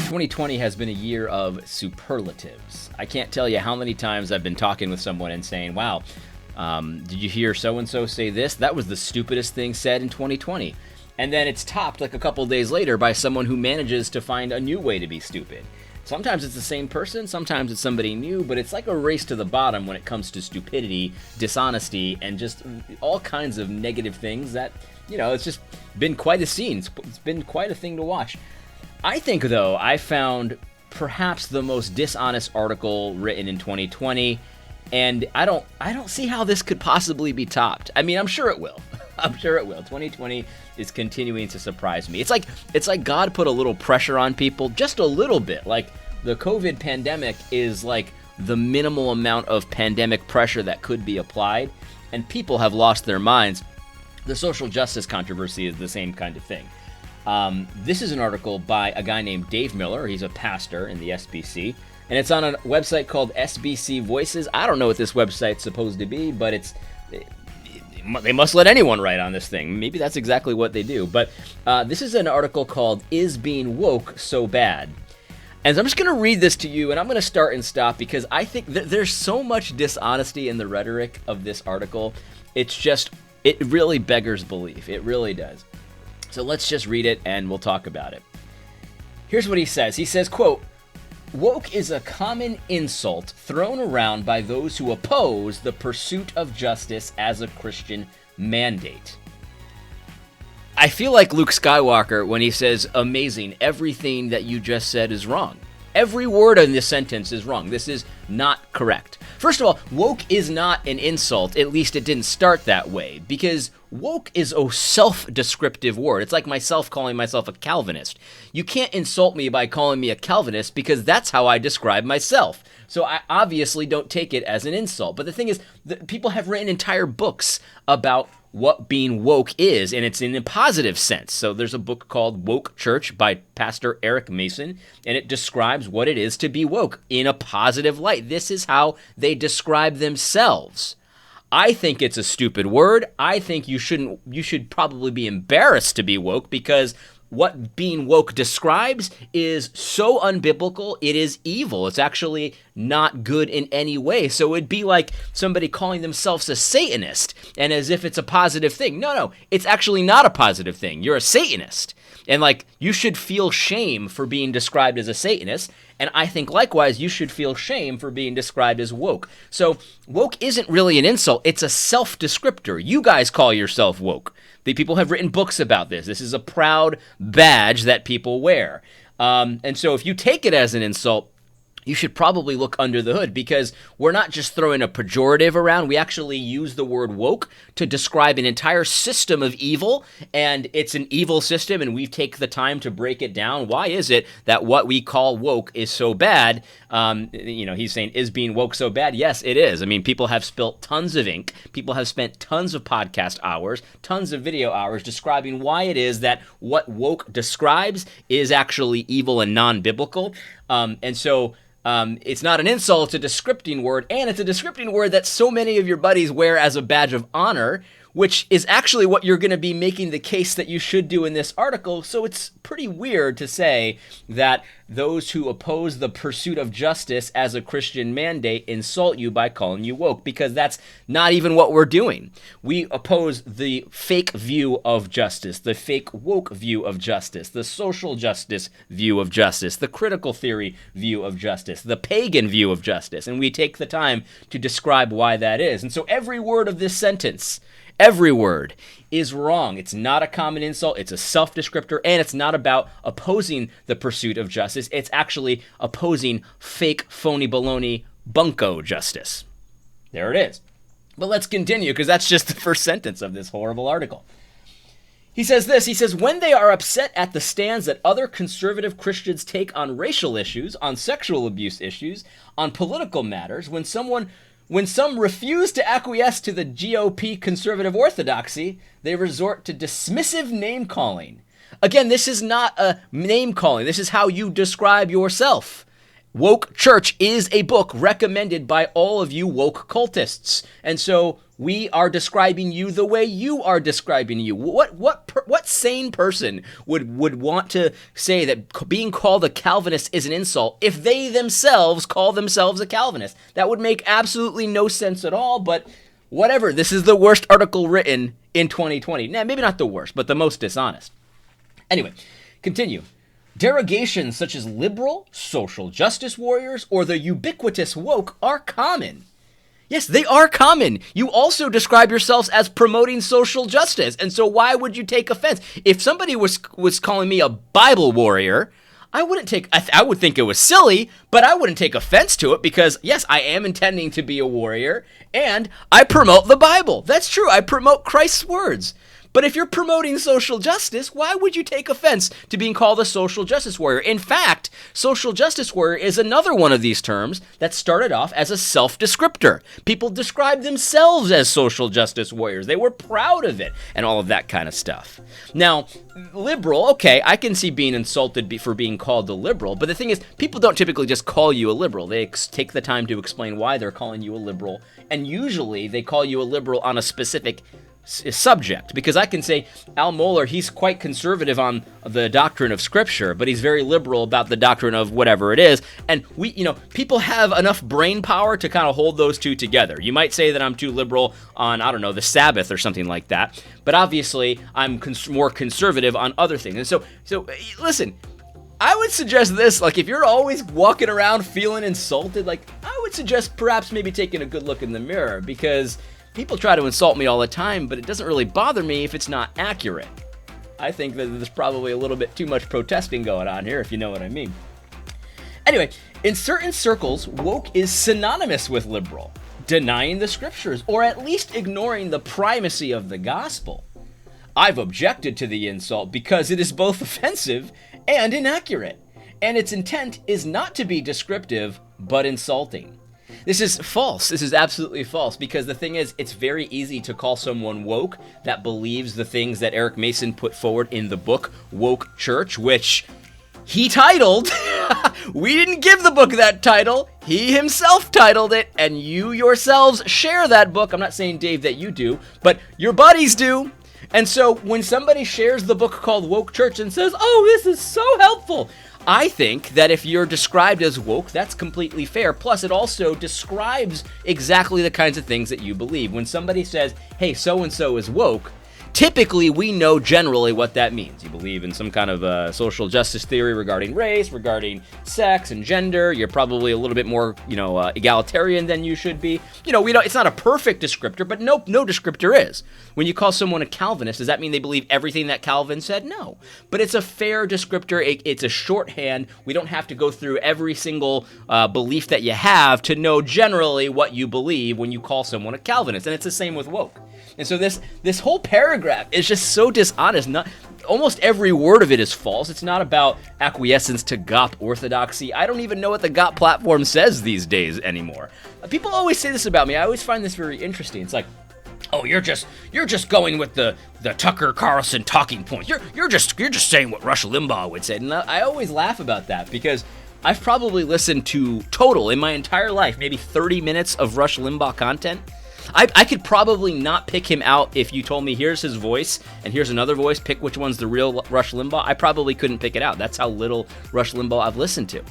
2020 has been a year of superlatives. I can't tell you how many times I've been talking with someone and saying, wow, did you hear so-and-so say this? That was the stupidest thing said in 2020. And then it's topped like a couple days later by someone who manages to find a new way to be stupid. Sometimes it's the same person, sometimes it's somebody new, but it's like a race to the bottom when it comes to stupidity, dishonesty, and just all kinds of negative things that, it's just been quite a scene. It's been quite a thing to watch. I think, though, I found perhaps the most dishonest article written in 2020, and I don't see how this could possibly be topped. I mean, I'm sure it will. I'm sure it will. 2020 is continuing to surprise me. It's like God put a little pressure on people, just a little bit. Like the COVID pandemic is like the minimal amount of pandemic pressure that could be applied, and people have lost their minds. The social justice controversy is the same kind of thing. This is an article by a guy named Dave Miller. He's a pastor in the SBC, and it's on a website called SBC Voices. I don't know what this website's supposed to be, but they must let anyone write on this thing. Maybe that's exactly what they do. But this is an article called "Is Being Woke So Bad?" And I'm just going to read this to you, and I'm going to start and stop because I think there's so much dishonesty in the rhetoric of this article. It really beggars belief. It really does. So let's just read it and we'll talk about it. Here's what he says. He says, quote, "Woke is a common insult thrown around by those who oppose the pursuit of justice as a Christian mandate." I feel like Luke Skywalker when he says, "Amazing, everything that you just said is wrong." Every word in this sentence is wrong. This is not correct. First of all, woke is not an insult. At least it didn't start that way, because woke is a self-descriptive word. It's like myself calling myself a Calvinist. You can't insult me by calling me a Calvinist because that's how I describe myself. So I obviously don't take it as an insult. But the thing is, people have written entire books about what being woke is, and it's in a positive sense. So there's a book called Woke Church by Pastor Eric Mason, and it describes what it is to be woke in a positive light. This is how they describe themselves. I think it's a stupid word. I think you should probably be embarrassed to be woke, because what being woke describes is so unbiblical, it is evil. It's actually not good in any way. So it'd be like somebody calling themselves a Satanist, and as if it's a positive thing. No, it's actually not a positive thing. You're a Satanist. And you should feel shame for being described as a Satanist. And I think likewise, you should feel shame for being described as woke. So woke isn't really an insult. It's a self-descriptor. You guys call yourself woke. The people have written books about this. This is a proud badge that people wear. And so if you take it as an insult, you should probably look under the hood, because we're not just throwing a pejorative around. We actually use the word woke to describe an entire system of evil, and it's an evil system, and we take the time to break it down. Why is it that what we call woke is so bad? He's saying, is being woke so bad? Yes, it is. I mean, people have spilt tons of ink. People have spent tons of podcast hours, tons of video hours describing why it is that what woke describes is actually evil and non-biblical. It's not an insult, it's a descripting word, and it's a descripting word that so many of your buddies wear as a badge of honor, which is actually what you're going to be making the case that you should do in this article. So it's pretty weird to say that those who oppose the pursuit of justice as a Christian mandate insult you by calling you woke, because that's not even what we're doing. We oppose the fake view of justice, the fake woke view of justice, the social justice view of justice, the critical theory view of justice, the pagan view of justice, and we take the time to describe why that is. And so every word of this sentence, every word, is wrong. It's not a common insult. It's a self-descriptor, and it's not about opposing the pursuit of justice. It's actually opposing fake, phony, baloney, bunko justice. There it is. But let's continue, because that's just the first sentence of this horrible article. He says this. He says, "When they are upset at the stands that other conservative Christians take on racial issues, on sexual abuse issues, on political matters, when some refuse to acquiesce to the GOP conservative orthodoxy, they resort to dismissive name-calling." Again, this is not a name-calling. This is how you describe yourself. Woke Church is a book recommended by all of you woke cultists. And so we are describing you the way you are describing you. What sane person would want to say that being called a Calvinist is an insult if they themselves call themselves a Calvinist? That would make absolutely no sense at all, but whatever. This is the worst article written in 2020. Nah, maybe not the worst, but the most dishonest. Anyway, continue. Derogations such as liberal, social justice warriors, or the ubiquitous woke are common. Yes, they are common. You also describe yourselves as promoting social justice, and so why would you take offense? If somebody was calling me a Bible warrior, I would think it was silly, but I wouldn't take offense to it because, yes, I am intending to be a warrior, and I promote the Bible. That's true. I promote Christ's words. But if you're promoting social justice, why would you take offense to being called a social justice warrior? In fact, social justice warrior is another one of these terms that started off as a self-descriptor. People described themselves as social justice warriors. They were proud of it and all of that kind of stuff. Now, liberal, okay, I can see being insulted for being called a liberal, but the thing is, people don't typically just call you a liberal. They take the time to explain why they're calling you a liberal, and usually they call you a liberal on a specific subject, because I can say Al Mohler, he's quite conservative on the doctrine of Scripture, but he's very liberal about the doctrine of whatever it is, and people have enough brain power to kind of hold those two together. You might say that I'm too liberal on, I don't know, the Sabbath or something like that, but obviously I'm more conservative on other things. And so listen, I would suggest this, like if you're always walking around feeling insulted, like I would suggest perhaps maybe taking a good look in the mirror, because people try to insult me all the time, but it doesn't really bother me if it's not accurate. I think that there's probably a little bit too much protesting going on here, if you know what I mean. Anyway, in certain circles, woke is synonymous with liberal, denying the scriptures, or at least ignoring the primacy of the gospel. I've objected to the insult because it is both offensive and inaccurate, and its intent is not to be descriptive, but insulting. This is false. This is absolutely false, because the thing is, it's very easy to call someone woke that believes the things that Eric Mason put forward in the book Woke Church, which he titled. We didn't give the book that title. He himself titled it, and you yourselves share that book. I'm not saying, Dave, that you do, but your buddies do. And so when somebody shares the book called Woke Church and says, oh, this is so helpful, I think that if you're described as woke, that's completely fair. Plus, it also describes exactly the kinds of things that you believe. When somebody says, hey, so-and-so is woke, typically we know generally what that means. You believe in some kind of social justice theory regarding race, regarding sex and gender. You're probably a little bit more, egalitarian than you should be. It's not a perfect descriptor, but no descriptor is. When you call someone a Calvinist, does that mean they believe everything that Calvin said? No. But it's a fair descriptor. It's a shorthand. We don't have to go through every single belief that you have to know generally what you believe when you call someone a Calvinist. And it's the same with woke. And so this whole paragraph is just so dishonest. Almost every word of it is false. It's not about acquiescence to GOP orthodoxy. I don't even know what the GOP platform says these days anymore. People always say this about me. I always find this very interesting. It's like, oh, you're just going with the Tucker Carlson talking points. You're just saying what Rush Limbaugh would say. And I always laugh about that, because I've probably listened to total in my entire life maybe 30 minutes of Rush Limbaugh content. I could probably not pick him out if you told me here's his voice and here's another voice, pick which one's the real Rush Limbaugh. I probably couldn't pick it out. That's how little Rush Limbaugh I've listened to.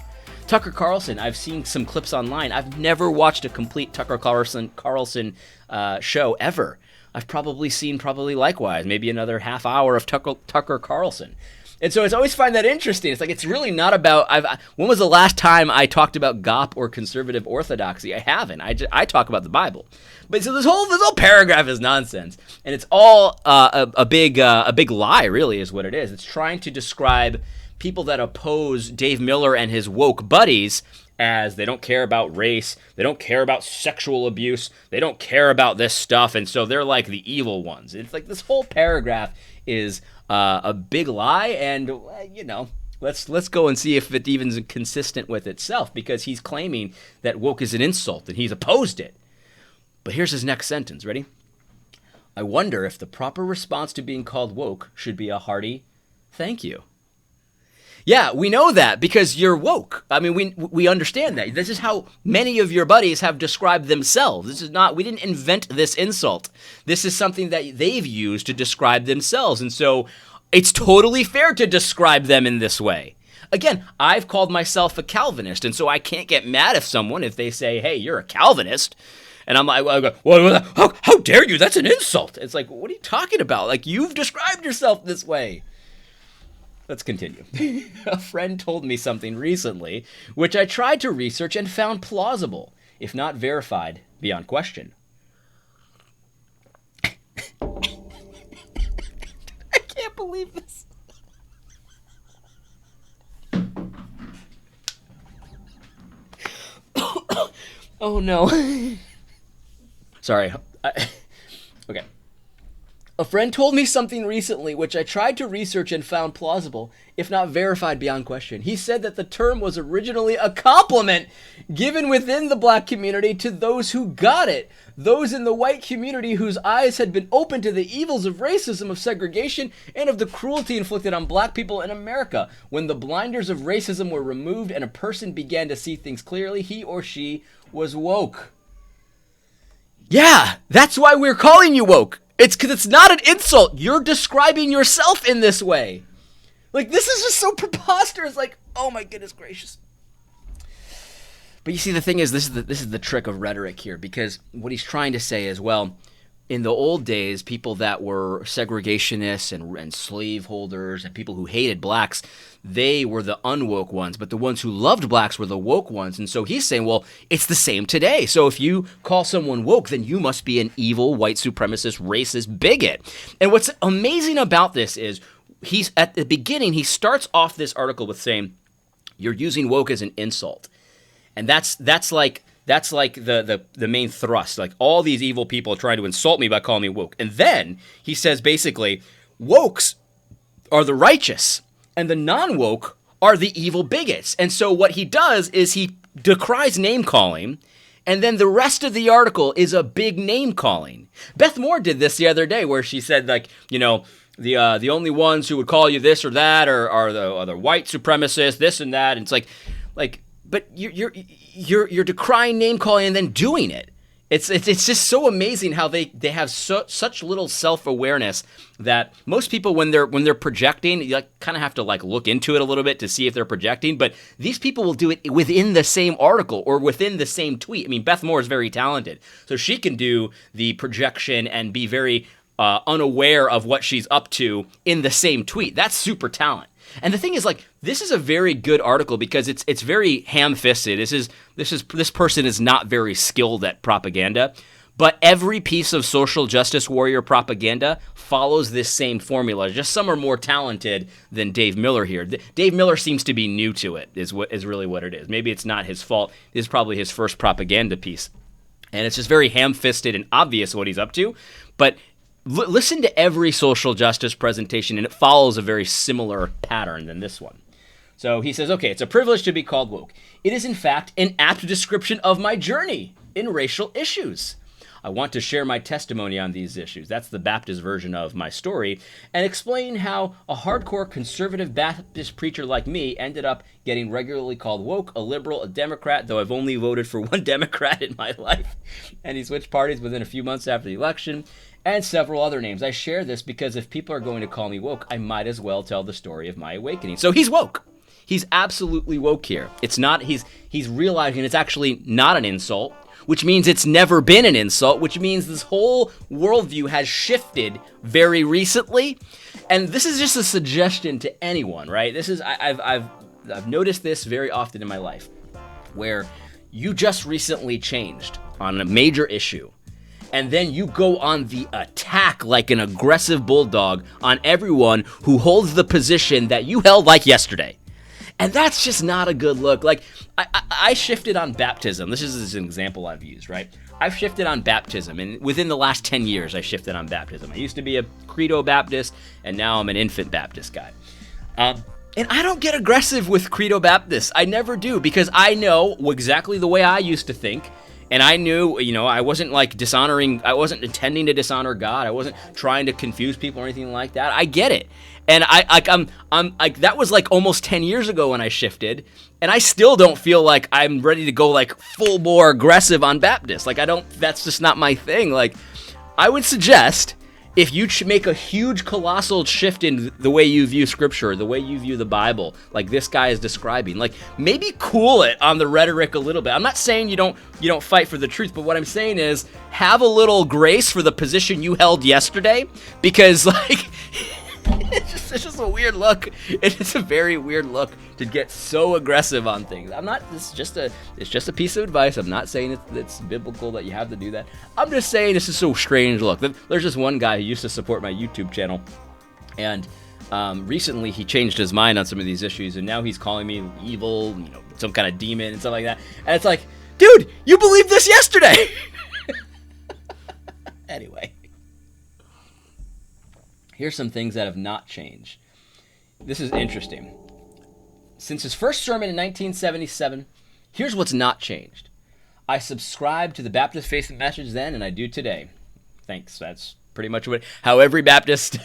Tucker Carlson, I've seen some clips online. I've never watched a complete Tucker Carlson show ever. I've probably seen likewise, maybe another half hour of Tucker Carlson. And so it's always find that interesting. It's like, it's really not about, when was the last time I talked about GOP or conservative orthodoxy? I haven't. I talk about the Bible. But so this whole paragraph is nonsense. And it's all a big lie, really, is what it is. It's trying to describe people that oppose Dave Miller and his woke buddies as they don't care about race, they don't care about sexual abuse, they don't care about this stuff, and so they're like the evil ones. It's like this whole paragraph is a big lie, and let's go and see if it even is consistent with itself, because he's claiming that woke is an insult and he's opposed it. But here's his next sentence. Ready? I wonder if the proper response to being called woke should be a hearty thank you. Yeah, we know that because you're woke. I mean, we understand that. This is how many of your buddies have described themselves. We didn't invent this insult. This is something that they've used to describe themselves. And so It's totally fair to describe them in this way. Again, I've called myself a Calvinist, and so I can't get mad if they say, hey, you're a Calvinist. And I'm like, well, how dare you? That's an insult. It's like, what are you talking about? Like, you've described yourself this way. Let's continue. A friend told me something recently, which I tried to research and found plausible, if not verified, beyond question. I can't believe this. Oh, no. Sorry. Okay. A friend told me something recently which I tried to research and found plausible, if not verified beyond question. He said that the term was originally a compliment given within the black community to those who got it, those in the white community whose eyes had been opened to the evils of racism, of segregation, and of the cruelty inflicted on black people in America. When the blinders of racism were removed and a person began to see things clearly, he or she was woke. Yeah, that's why we're calling you woke. It's because it's not an insult. You're describing yourself in this way. Like, this is just so preposterous. Like, oh my goodness gracious. But you see, the thing is, this is the trick of rhetoric here, because what he's trying to say is, well, in the old days, people that were segregationists and slaveholders and people who hated blacks, they were the unwoke ones, but the ones who loved blacks were the woke ones. And so he's saying, well, it's the same today. So if you call someone woke, then you must be an evil, white supremacist, racist bigot. And what's amazing about this is he's at the beginning, he starts off this article with saying, you're using woke as an insult. And that's like the main thrust. Like, all these evil people trying to insult me by calling me woke. And then he says basically, wokes are the righteous and the non-woke are the evil bigots. And so what he does is he decries name calling, and then the rest of the article is a big name calling. Beth Moore did this the other day, where she said, like, you know, the only ones who would call you this or that are the white supremacists, this and that. And it's like, but you're decrying name calling and then doing it. It's just so amazing how they have such little self-awareness that most people, when they're projecting, you kind of have to look into it a little bit to see if they're projecting. But these people will do it within the same article or within the same tweet. I mean, Beth Moore is very talented, so she can do the projection and be very unaware of what she's up to in the same tweet. That's super talent. And the thing is, this is a very good article because it's very ham-fisted. This person is not very skilled at propaganda, but every piece of social justice warrior propaganda follows this same formula. Just some are more talented than Dave Miller here. Dave Miller seems to be new to it, is really what it is. Maybe it's not his fault. This is probably his first propaganda piece. And it's just very ham-fisted and obvious what he's up to, but listen to every social justice presentation, and it follows a very similar pattern than this one. So he says, okay, it's a privilege to be called woke. It is, in fact, an apt description of my journey in racial issues. I want to share my testimony on these issues. That's the Baptist version of my story, and explain how a hardcore conservative Baptist preacher like me ended up getting regularly called woke, a liberal, a Democrat, though I've only voted for one Democrat in my life, and he switched parties within a few months after the election, and several other names. I share this because if people are going to call me woke, I might as well tell the story of my awakening. So he's woke. He's absolutely woke here. It's not, he's realizing it's actually not an insult, which means it's never been an insult, which means this whole worldview has shifted very recently. And this is just a suggestion to anyone, right? This is, I've noticed this very often in my life, where you just recently changed on a major issue, and then you go on the attack like an aggressive bulldog on everyone who holds the position that you held like yesterday. And that's just not a good look. Like, I shifted on baptism. This is an example I've used, right? I've shifted on baptism, and within the last 10 years, I shifted on baptism. I used to be a Credo Baptist, and now I'm an infant Baptist guy. And I don't get aggressive with Credo Baptists. I never do, because I know exactly the way I used to think. And I knew, I wasn't I wasn't intending to dishonor God. I wasn't trying to confuse people or anything like that. I get it. And I'm that was almost 10 years ago when I shifted, and I still don't feel like I'm ready to go full bore aggressive on Baptists. That's just not my thing. I would suggest, if you make a huge colossal shift in the way you view scripture, the way you view the Bible, like this guy is describing, like maybe cool it on the rhetoric a little bit. I'm not saying you don't fight for the truth, but what I'm saying is have a little grace for the position you held yesterday, because like it's just a weird look. It's a very weird look to get so aggressive on things. It's just a piece of advice. I'm not saying it's biblical that you have to do that. I'm just saying this is so strange look. There's just one guy who used to support my YouTube channel, and recently he changed his mind on some of these issues, and now he's calling me evil, some kind of demon and stuff like that. And it's like, dude, you believed this yesterday. Anyway. Here's some things that have not changed. This is interesting. Since his first sermon in 1977, here's what's not changed. I subscribed to the Baptist Faith and Message then, and I do today. Thanks. That's pretty much how every Baptist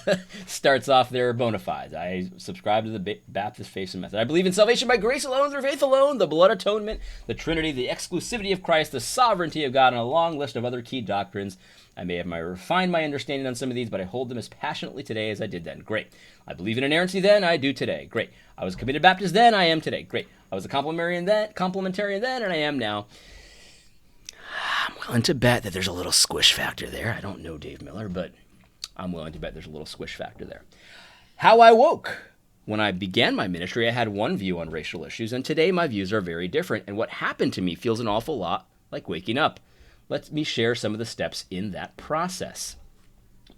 starts off their bona fides. I subscribe to the Baptist Faith and Message. I believe in salvation by grace alone, through faith alone, the blood atonement, the Trinity, the exclusivity of Christ, the sovereignty of God, and a long list of other key doctrines. I may have refined my understanding on some of these, but I hold them as passionately today as I did then. Great. I believe in inerrancy then, I do today. Great. I was a committed Baptist then, I am today. Great. I was a complementarian then, and I am now. I'm willing to bet that there's a little squish factor there. I don't know Dave Miller, but I'm willing to bet there's a little squish factor there. How I woke. When I began my ministry, I had one view on racial issues, and today my views are very different, and what happened to me feels an awful lot like waking up. Let me share some of the steps in that process.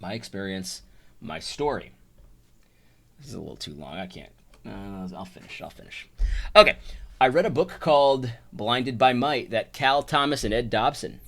My experience, my story. This is a little too long. I can't. I'll finish. Okay. I read a book called Blinded by Might by Cal Thomas and Ed Dobson.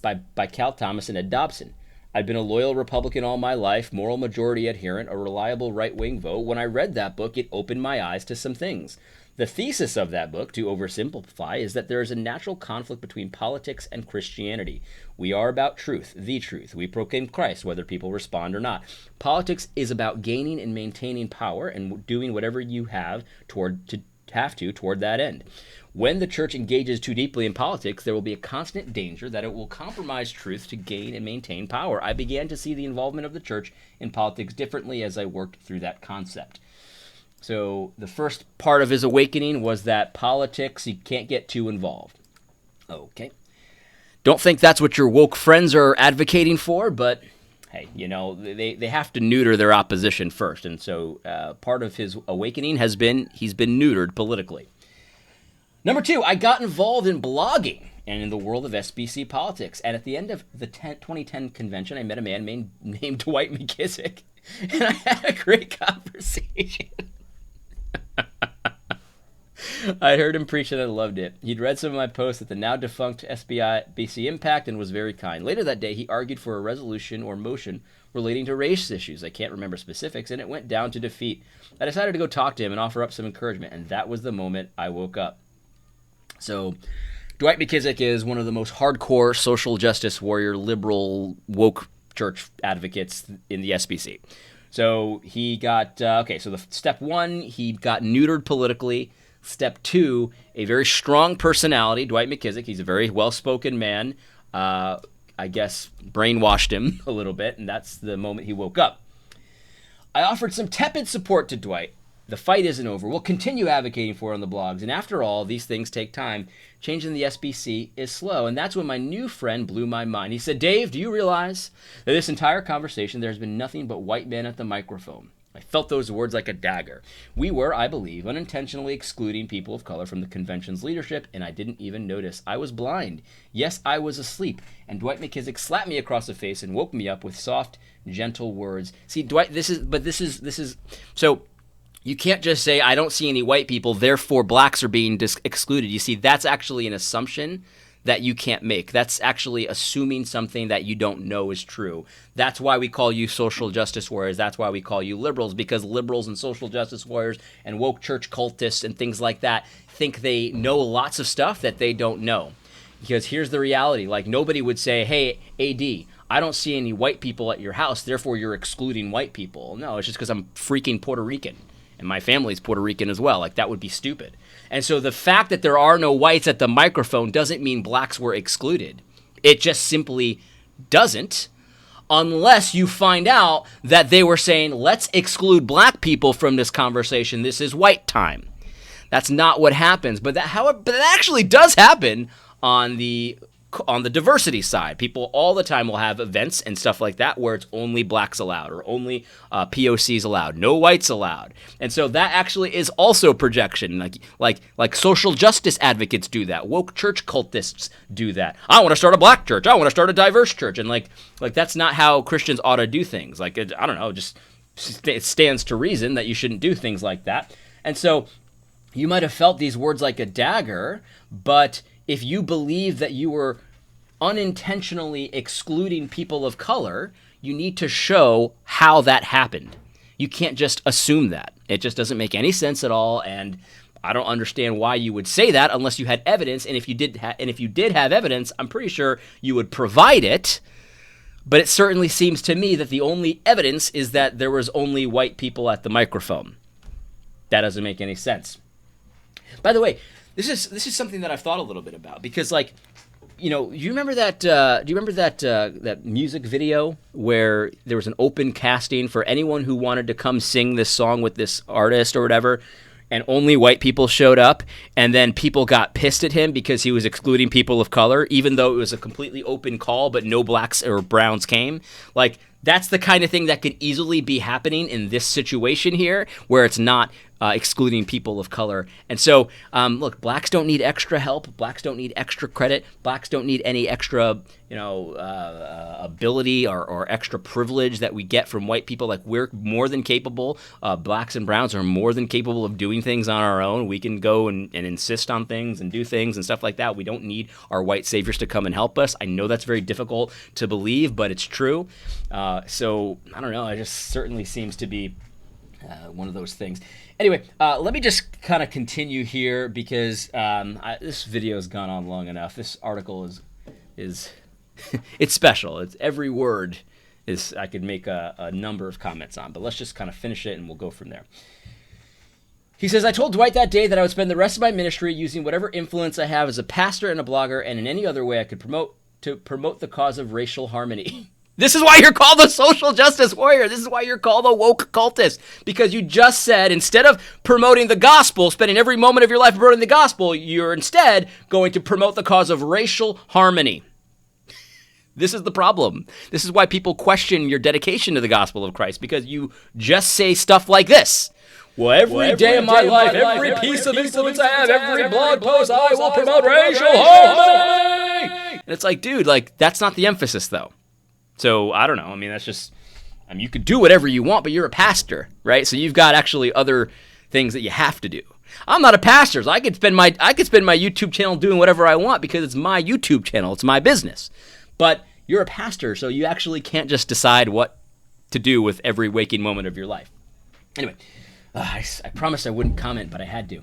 I'd been a loyal Republican all my life, moral majority adherent, a reliable right-wing vote. When I read that book, it opened my eyes to some things. The thesis of that book, to oversimplify, is that there is a natural conflict between politics and Christianity. We are about truth, the truth. We proclaim Christ, whether people respond or not. Politics is about gaining and maintaining power and doing whatever you have toward that end. When the church engages too deeply in politics, there will be a constant danger that it will compromise truth to gain and maintain power. I began to see the involvement of the church in politics differently as I worked through that concept. So the first part of his awakening was that politics, you can't get too involved. Okay. Don't think that's what your woke friends are advocating for, but hey, they have to neuter their opposition first. And so part of his awakening has been he's been neutered politically. Number 2, I got involved in blogging and in the world of SBC politics. And at the end of the 2010 convention, I met a man named Dwight McKissick, and I had a great conversation. I heard him preach and I loved it. He'd read some of my posts at the now defunct SBC Impact and was very kind. Later that day, he argued for a resolution or motion relating to race issues. I can't remember specifics, and it went down to defeat. I decided to go talk to him and offer up some encouragement, and that was the moment I woke up. So Dwight McKissick is one of the most hardcore social justice warrior, liberal, woke church advocates in the SBC. So he got, so the step 1, he got neutered politically. Step 2, a very strong personality, Dwight McKissick. He's a very well-spoken man. I guess brainwashed him a little bit, and that's the moment he woke up. I offered some tepid support to Dwight. The fight isn't over. We'll continue advocating for it on the blogs. And after all, these things take time. Changing the SBC is slow. And that's when my new friend blew my mind. He said, Dave, do you realize that this entire conversation, there's been nothing but white men at the microphone? I felt those words like a dagger. We were, I believe, unintentionally excluding people of color from the convention's leadership, and I didn't even notice. I was blind. Yes, I was asleep. And Dwight McKissick slapped me across the face and woke me up with soft, gentle words. See, Dwight, this is, so you can't just say, I don't see any white people, therefore blacks are being excluded. You see, that's actually an assumption that you can't make. That's actually assuming something that you don't know is true. That's why we call you social justice warriors. That's why we call you liberals, because liberals and social justice warriors and woke church cultists and things like that think they know lots of stuff that they don't know. Because here's the reality. Like, nobody would say, hey, AD, I don't see any white people at your house, therefore you're excluding white people. No, it's just because I'm freaking Puerto Rican. And my family's Puerto Rican as well. Like, that would be stupid. And so the fact that there are no whites at the microphone doesn't mean blacks were excluded. It just simply doesn't. unless you find out that they were saying, let's exclude black people from this conversation. This is white time. That's not what happens. But that actually does happen on the diversity side. People all the time will have events and stuff like that where it's only blacks allowed or only POCs allowed, no whites allowed. And so that actually is also projection. Like social justice advocates do that. Woke church cultists do that. I want to start a black church. I want to start a diverse church. And like that's not how Christians ought to do things. I don't know, just it stands to reason that you shouldn't do things like that. And so you might have felt these words like a dagger, but if you believe that you were unintentionally excluding people of color, you need to show how that happened. You can't just assume that. It just doesn't make any sense at all, and I don't understand why you would say that unless you had evidence, and if you did have evidence, I'm pretty sure you would provide it. But it certainly seems to me that the only evidence is that there was only white people at the microphone. That doesn't make any sense. By the way, this is something that I've thought a little bit about, because do you remember that? That music video where there was an open casting for anyone who wanted to come sing this song with this artist or whatever, and only white people showed up, and then people got pissed at him because he was excluding people of color, even though it was a completely open call, but no blacks or browns came. Like, that's the kind of thing that could easily be happening in this situation here, where it's not excluding people of color. And so, look, blacks don't need extra help. Blacks don't need extra credit. Blacks don't need any extra, ability or extra privilege that we get from white people. Like, we're more than capable. Blacks and browns are more than capable of doing things on our own. We can go and insist on things and do things and stuff like that. We don't need our white saviors to come and help us. I know that's very difficult to believe, but it's true. So, I don't know. It just certainly seems to be one of those things. Anyway, let me just kind of continue here because this video has gone on long enough. This article is it's special. It's every word is I could make a number of comments on, but let's just kind of finish it and we'll go from there. He says, I told Dwight that day that I would spend the rest of my ministry using whatever influence I have as a pastor and a blogger and in any other way I could promote the cause of racial harmony. This is why you're called a social justice warrior. This is why you're called a woke cultist. Because you just said, instead of promoting the gospel, spending every moment of your life promoting the gospel, you're instead going to promote the cause of racial harmony. This is the problem. This is why people question your dedication to the gospel of Christ, because you just say stuff like this. Well, every day of my life, every piece of influence I have, every blog post, I will promote racial harmony. And it's like, dude, that's not the emphasis, though. So, I don't know. I mean, that's just, you could do whatever you want, but you're a pastor, right? So you've got actually other things that you have to do. I'm not a pastor, so I could spend my YouTube channel doing whatever I want because it's my YouTube channel. It's my business. But you're a pastor, so you actually can't just decide what to do with every waking moment of your life. Anyway, I promised I wouldn't comment, but I had to.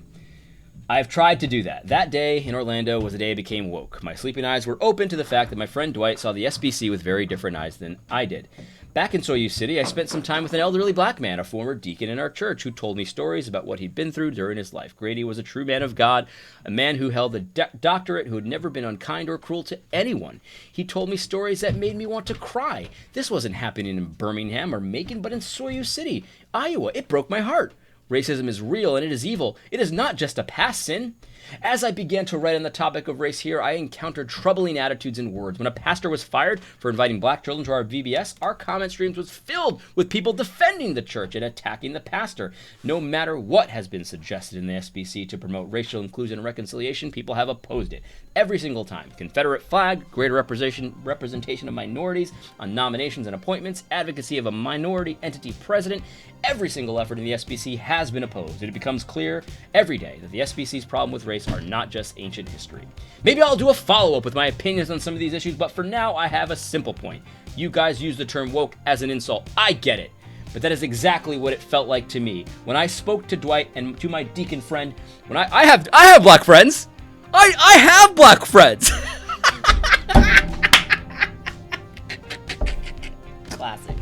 I've tried to do that. That day in Orlando was the day I became woke. My sleeping eyes were open to the fact that my friend Dwight saw the SBC with very different eyes than I did. Back in Soyuz City, I spent some time with an elderly black man, a former deacon in our church, who told me stories about what he'd been through during his life. Grady was a true man of God, a man who held a doctorate, who had never been unkind or cruel to anyone. He told me stories that made me want to cry. This wasn't happening in Birmingham or Macon, but in Soyuz City, Iowa. It broke my heart. Racism is real and it is evil. It is not just a past sin. As I began to write on the topic of race here, I encountered troubling attitudes and words. When a pastor was fired for inviting black children to our VBS, our comment streams was filled with people defending the church and attacking the pastor. No matter what has been suggested in the SBC to promote racial inclusion and reconciliation, people have opposed it. Every single time. Confederate flag, greater representation of minorities on nominations and appointments, advocacy of a minority entity president. Every single effort in the SBC has been opposed. It becomes clear every day that the SBC's problem with race are not just ancient history. Maybe I'll do a follow-up with my opinions on some of these issues, but for now I have a simple point. You guys use the term woke as an insult. I get it. But that is exactly what it felt like to me. When I spoke to Dwight and to my deacon friend, when I have black friends. I have black friends. Classic.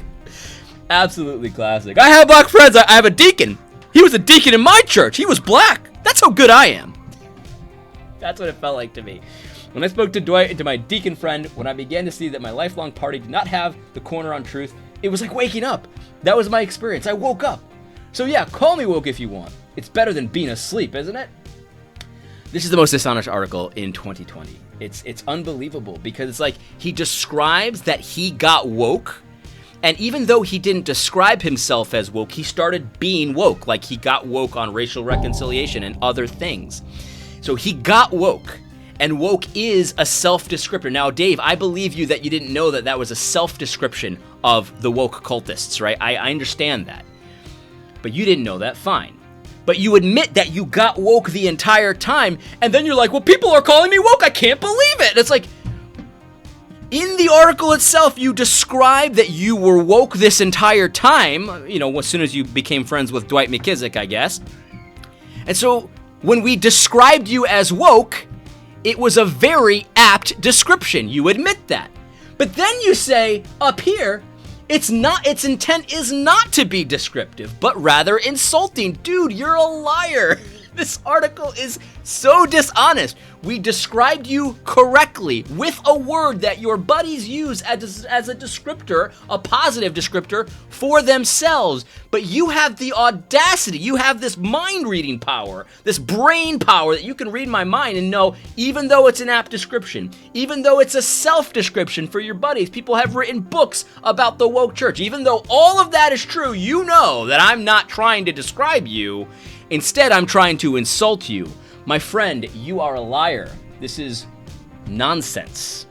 Absolutely classic. I have black friends. I have a deacon. He was a deacon in my church. He was black. That's how good I am. That's what it felt like to me. When I spoke to Dwight and to my deacon friend, when I began to see that my lifelong party did not have the corner on truth, it was like waking up. That was my experience. I woke up. So yeah, call me woke if you want. It's better than being asleep, isn't it? This is the most dishonest article in 2020. It's unbelievable because it's like he describes that he got woke, and even though he didn't describe himself as woke, he started being woke, like he got woke on racial reconciliation and other things. So he got woke, and woke is a self-descriptor. Now, Dave, I believe you that you didn't know that that was a self-description of the woke cultists, right? I understand that. But you didn't know that, fine. But you admit that you got woke the entire time, and then you're like, well, people are calling me woke, I can't believe it. And it's like, in the article itself, you describe that you were woke this entire time, you know, as soon as you became friends with Dwight McKissick, I guess. And so, when we described you as woke, it was a very apt description. You admit that. But then you say, up here, its intent is not to be descriptive, but rather insulting. Dude, you're a liar. This article is so dishonest. We described you correctly with a word that your buddies use as a descriptor, a positive descriptor for themselves. But you have the audacity, you have this mind reading power, this brain power that you can read my mind and know, even though it's an apt description, even though it's a self-description for your buddies, people have written books about the woke church. Even though all of that is true, you know that I'm not trying to describe you. Instead, I'm trying to insult you. My friend, you are a liar. This is nonsense.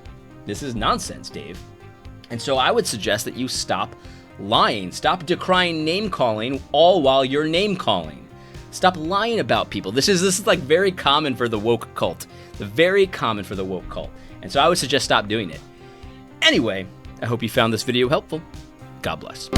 This is nonsense, Dave. And so I would suggest that you stop lying. Stop decrying name-calling all while you're name-calling. Stop lying about people. This is like very common for the woke cult. Very common for the woke cult. And so I would suggest stop doing it. Anyway, I hope you found this video helpful. God bless.